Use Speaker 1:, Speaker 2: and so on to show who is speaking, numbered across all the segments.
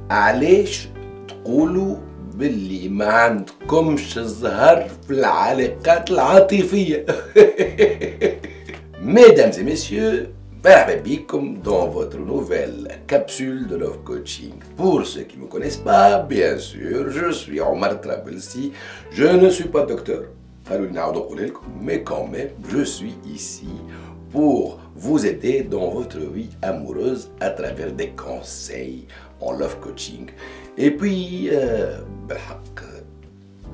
Speaker 1: علاش تقولوا باللي ما عندكمش زهر في العلاقات العاطفية؟ Mesdames et messieurs, مرحبا بكم dans votre nouvelle capsule de Love Coaching. Pour ceux qui ne me connaissent pas, bien sûr, je suis Omar Trabelsi. Je ne suis pas docteur, mais quand même, je suis ici pour vous aider dans votre vie amoureuse à travers des conseils en Love Coaching. Et puis,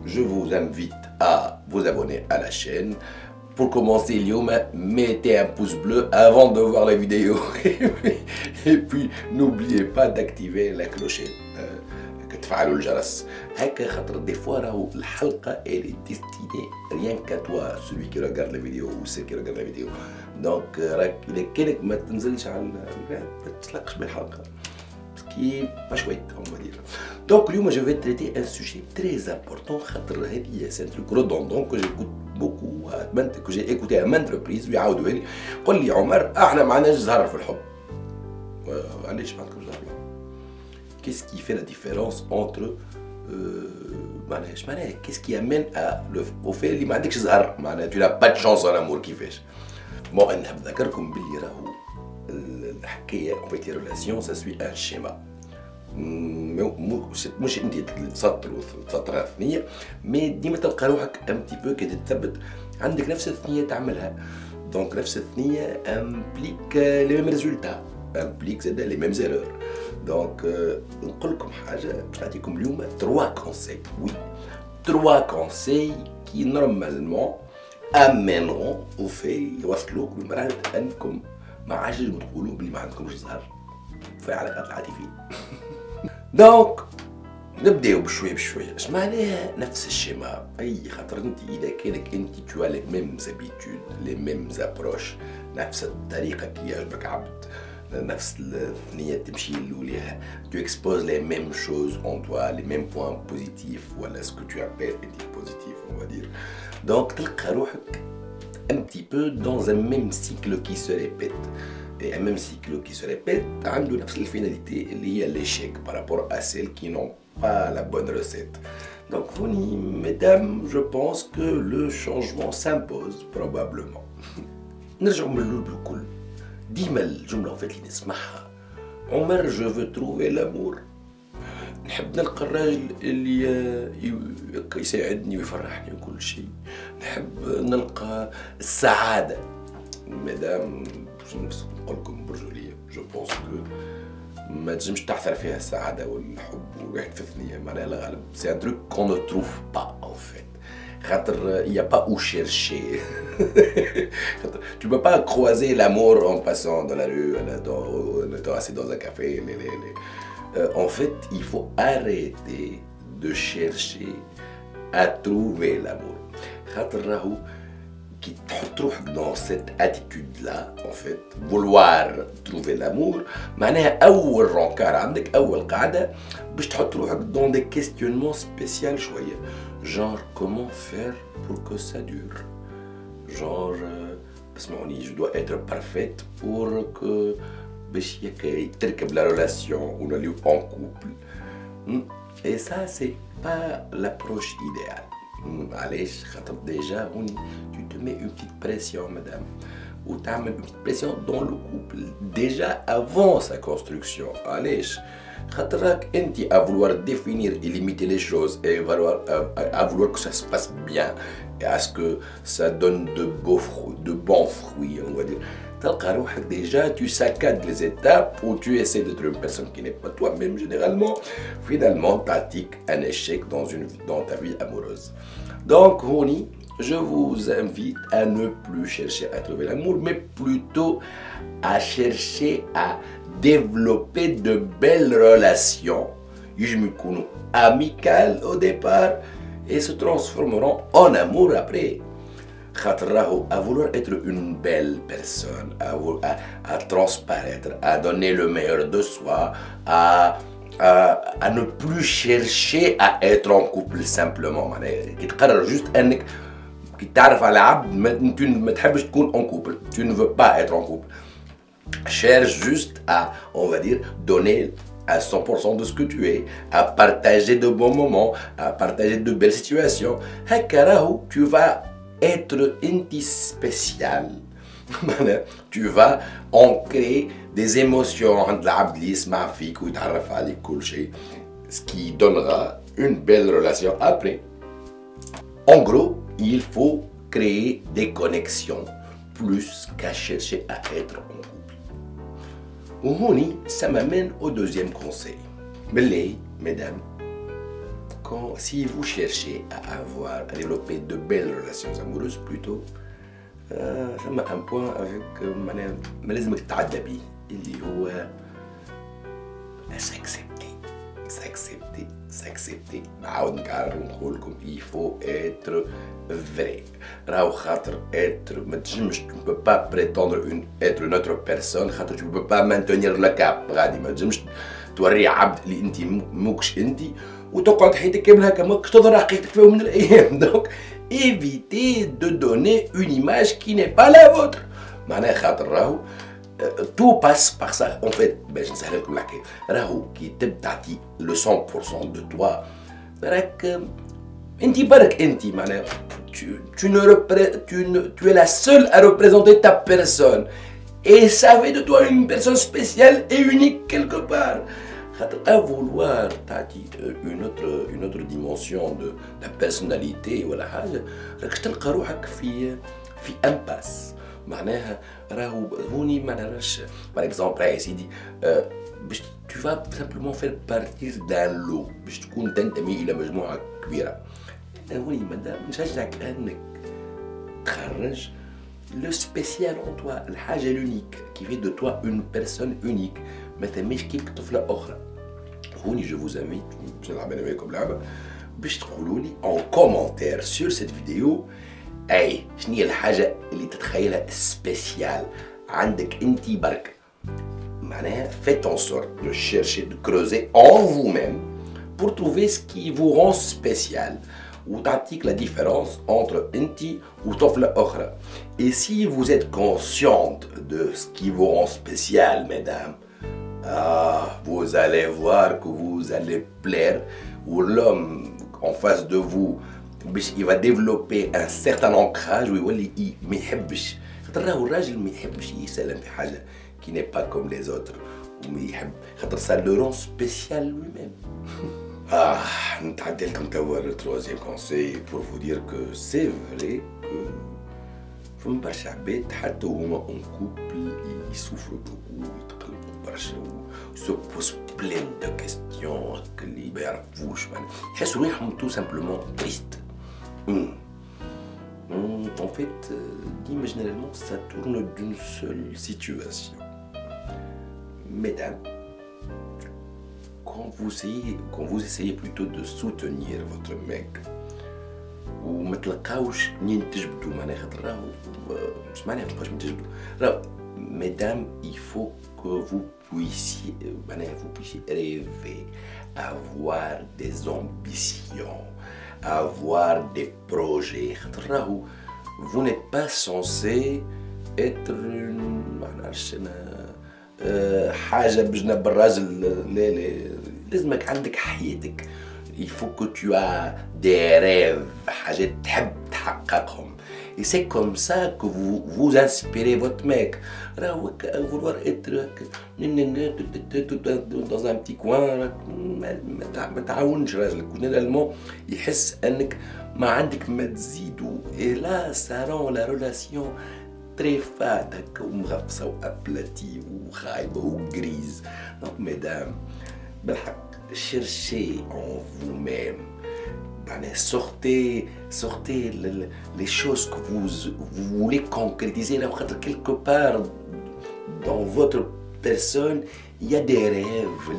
Speaker 1: je vous invite à vous abonner à la chaîne. Pour commencer, mettez un pouce bleu avant de voir la vidéo. Et puis, n'oubliez pas d'activer la clochette. تفعلوا الجرس هكا خاطر دي فوا راهو الحلقه elle est destinée rien qu'à toi celui qui regarde la vidéo ou celle qui regarde la vidéo donc راك اذا كانك ما تنزلش على ما تطلقش بالحلقه باسكي با شويه on va dire donc اليوم je vais traiter un sujet très important خاطر هذه c'est un truc redondant que j'écoute beaucoup que j'ai écouté à maintes reprises ويعاودوا لي قول لي عمر احنا ما عندناش زهر في الحب علاش ما عندكمش زهر؟ Qu'est-ce qui fait la différence entre qu'est-ce qui amène au fait اللي ما عندكش زهر معناها tu n'as pas de chance en amour كيفاش؟ bon انا نذكركم باللي راهو الحكايه en fait les relations ça suit un schéma مش انت تسطر وتسطر الثنيه مي ديما تلقى روحك ان بتي بو كي تثبت عندك نفس الثنيه تعملها دونك نفس الثنيه امبليك لي ميم ريزولتا امبليك زاد لي ميم زيرور دونك نقول لكم حاجه باش نعطيكم اليوم 3 كونساي وي 3 كونساي كي نورمالمون امينرون او في يوصلوك لمرحله انكم ما عادش تقولوا بلي ما عندكمش زهر في العلاقات العاطفيه دونك نبداو بشويه بشويه اش معناها نفس الشيما اي خاطر انت اذا كانك انت تو لي ميم زابيتود لي ميم زابروش نفس الطريقه كي يعجبك عبد نفس الثنيه تمشي لوليها tu exposes les mêmes choses en toi les mêmes points positifs voilà ce que tu appelles des positifs on va dire donc تلقى روحك un petit peu dans un même cycle qui se répète et un même cycle qui se répète عنده نفس الفيناليتي اللي هي l'échec par rapport à celles qui n'ont pas la bonne recette donc Foni, mesdames je pense que le changement s'impose probablement نرجعوا من الأول بالكل ديما الجملة وفات اللي نسمعها عمر جو فو تروفي لامور نحب نلقى الراجل اللي يساعدني ويفرحني وكل شيء نحب نلقى السعادة مادام نقول لكم برجولية جو بونس كو ما تنجمش تحثر فيها السعادة والحب والواحد في الثنية معناها الغالب سي ان تروك كون نو تروف با اون فيت خاطر il y a pas où chercher tu peux pas croiser l'amour en passant dans la rue en étant assis dans un café en fait il faut arrêter de chercher à trouver l'amour خاطر راهو كي تحط روحك dans cette attitude là en fait vouloir trouver l'amour معناها اول رونكار عندك اول قاعده باش تحط روحك dans des questionnements spéciaux شويه genre comment faire pour que ça dure genre je dois être parfaite pour que باش تركب la relation ou نوليو en couple et ça c'est pas l'approche idéale علاش خاطر déjà tu te mets une petite pression madame ou تعمل une petite pression dans le couple déjà avant sa construction علاش خاطر راك انت à vouloir définir et limiter les choses et à vouloir que ça se passe bien et à ce que ça donne de bons fruits on va dire تلقى روحك déjà tu saccades les étapes où tu essaies d'être une personne qui n'est pas toi-même généralement finalement pratiques un échec dans ta vie amoureuse donc Honi je vous invite à ne plus chercher à trouver l'amour mais plutôt à chercher à développer de belles relations amicales au départ et se transformeront en amour après à vouloir être une belle personne à transparaître à donner le meilleur de soi à ne plus chercher à être en couple simplement كي تقرر juste انك كي تعرف على عبد ما تحبش تكون en couple tu ne veux pas être en couple cherche juste à on va dire donner à 100% de ce que tu es, à partager de bons moments, à partager de belles situations. Tu vas être spécial. Tu vas ancrer des émotions, ce qui donnera une belle relation après. En gros, il faut créer des connexions plus qu'à chercher à être en couple. Ça m'amène au deuxième conseil. Mesdames, si vous cherchez à développer de belles relations amoureuses plutôt, ça m'a un point avec s'accepter. Il faut être vrai. Tu ne peux pas prétendre être une autre personne, tu ne peux pas maintenir le cap. توري عبد اللي انت موكش انت وتقعد حياتك كامله هكا ماكش تظهر حقيقتك في يوم من الايام. دونك évitez de donner une image qui n'est pas la vôtre. معناها خاطر راهو tout passe par ça. En fait باش نسهل لكم الحكايه راهو كي تبدا تعطي le 100% de toi راك انت برك انت معناها tu es la seule à représenter ta personne. Et ça fait de toi une personne spéciale et unique quelque part. À vouloir une autre dimension de ta personnalité ولا حاجة راك تلقى روحك في impasse. معناها راهو هوني ما نراش par exemple يا سيدي tu vas simplement faire partir d'un lot باش تكون تنتمي إلى مجموعة كبيرة. هوني مادام نشجعك أنك تخرج le spécial en toi, l'unique, qui fait de toi une personne unique. Je vous invite, en commentaire sur cette vidéo, شنو هي الحاجة اللي تتخيلها spéciale عندك انت برك. معناها faites en sorte de chercher, de creuser en vous-même pour trouver ce qui vous rend spécial. Ou t'indique la différence entre inti ou tofla ochra. Et si vous êtes consciente de ce qui vous rend spécial, mesdames, vous allez voir que vous allez plaire, ou l'homme en face de vous, il va développer un certain ancrage, qui n'est pas comme les autres, ça le rend spécial lui-même. Le troisième conseil pour vous dire que c'est vrai que فما برشا عباد حتى هما en couple ils souffrent beaucoup يتقلقوا برشا se posent plein de questions اللي ما يعرفوش يحسوا روحهم tout simplement tristes. En fait, généralement ça tourne d'une seule situation. Mesdames, quand vous essayez plutôt de soutenir votre mec وما تلقاوش منين تجبدوا معناها خاطر راهو مش معناها متبقاش من تجبدوا راهو mesdames il faut que vous puissiez rêver, avoir des ambitions, avoir des projets خاطر راهو vous n'êtes pas censé être حاجة بجنب الراجل. لا لازمك عندك حياتك. Il faut que tu as des rêves, حاجات تحب تحققهم. Et c'est comme ça que vous inspirez votre mec. راهو vouloir être dans un petit coin ما تعاونش راجلك وجنرالمون يحس انك ما عندك ما تزيدو. Et là ça rend la relation très fade ومغفصة وأبلاتي وخايبة وغريز. Donc mesdames بالحق cherchez en vous-même, sortez les choses que vous voulez concrétiser. Quelque part dans votre personne il y a des rêves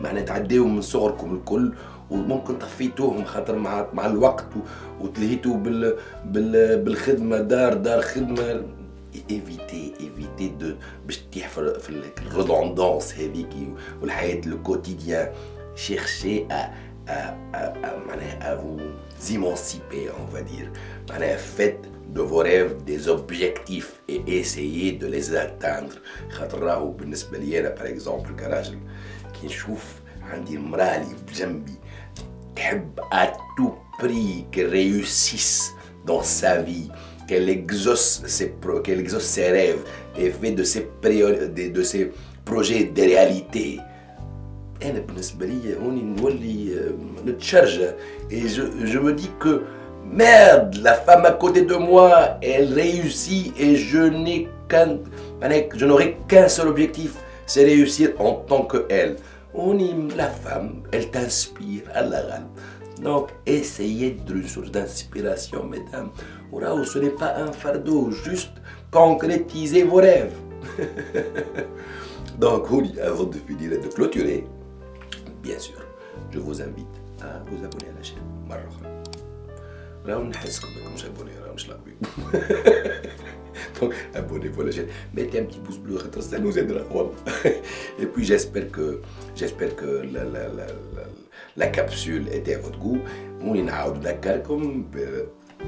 Speaker 1: اللي تعديو من صغركم الكل وممكن طفيتوهم خاطر مع الوقت وتلهيتوا بالخدمة دار خدمة. évitez de باش تطيح في الريدوندونس هذيك والحياة le quotidien. Cherchez à vous émanciper, on va dire. Faites de vos rêves des objectifs et essayez de les atteindre. خاطر راهو بالنسبة لي أنا par exemple كراجل كي نشوف عندي المراه اللي بجنبي تحب à tout prix qu'elle réussisse dans sa vie, qu'elle exauce ses rêves et fait de ses projets des réalités. أنا بالنسبة لي هوني نولي نتشرجع et je me dis que merde, la femme à côté de moi, elle réussit et je n'aurai qu'un seul objectif, c'est réussir en tant que elle. La femme, elle t'inspire à la râle. Donc, essayez d'être une source d'inspiration, mesdames. Ce n'est pas un fardeau, juste concrétisez vos rêves. Donc, avant de finir et de clôturer, bien sûr, je vous invite à vous abonner à la chaîne. Donc abonnez-vous à la chaîne, mettez un petit pouce bleu, ça nous aidera. Et puis j'espère que la capsule était à votre goût.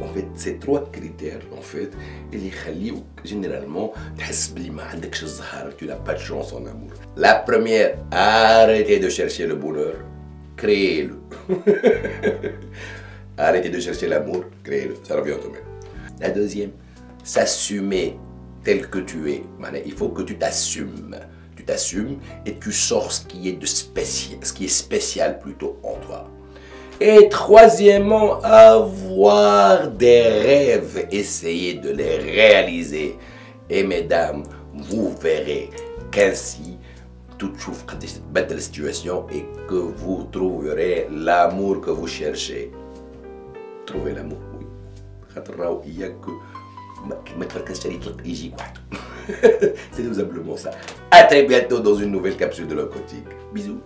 Speaker 1: En fait, c'est 3 critères en fait اللي يخليوك généralement تحس بلي ما عندكش الزهر, tu n'as pas de chance en amour. La première, arrêtez de chercher le bonheur, créez-le. Arrêtez de chercher l'amour, créez-le, ça revient au même. La deuxième, s'assumer tel que tu es. Il faut que tu t'assumes. Tu t'assumes et tu sors ce qui est spécial plutôt en toi. Et troisièmement, avoir des rêves, essayer de les réaliser. Et mesdames, vous verrez qu'ainsi, toute chose de la situation et que vous trouverez l'amour que vous cherchez. Trouvez l'amour, oui. C'est tout simplement ça. À très bientôt dans une nouvelle capsule de l'Oncotique. Bisous.